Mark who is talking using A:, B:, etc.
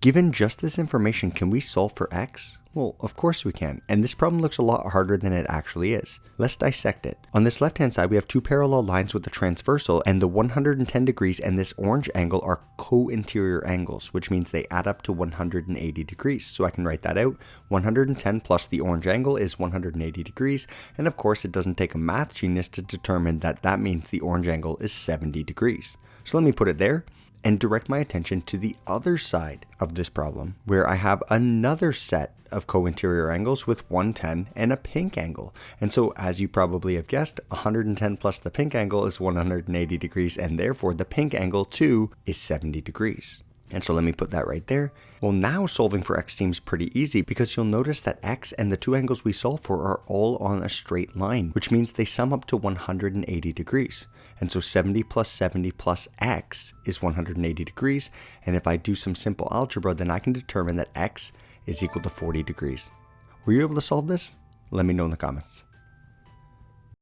A: Given just this information, can we solve for x? Well, of course we can, and this problem looks a lot harder than it actually is. Let's dissect it. On this left-hand side, we have two parallel lines with the transversal, and the 110 degrees and this orange angle are co-interior angles, which means they add up to 180 degrees. So I can write that out. 110 plus the orange angle is 180 degrees, and of course it doesn't take a math genius to determine that that means the orange angle is 70 degrees. So let me put it there and direct my attention to the other side of this problem, where I have another set of co-interior angles with 110 and a pink angle. And so, as you probably have guessed, 110 plus the pink angle is 180 degrees, and therefore the pink angle too is 70 degrees. And so let me put that right there. Well, now solving for x seems pretty easy because you'll notice that x and the two angles we solve for are all on a straight line, which means they sum up to 180 degrees. And so 70 plus x is 180 degrees. And if I do some simple algebra, then I can determine that x is equal to 40 degrees. Were you able to solve this? Let me know in the comments.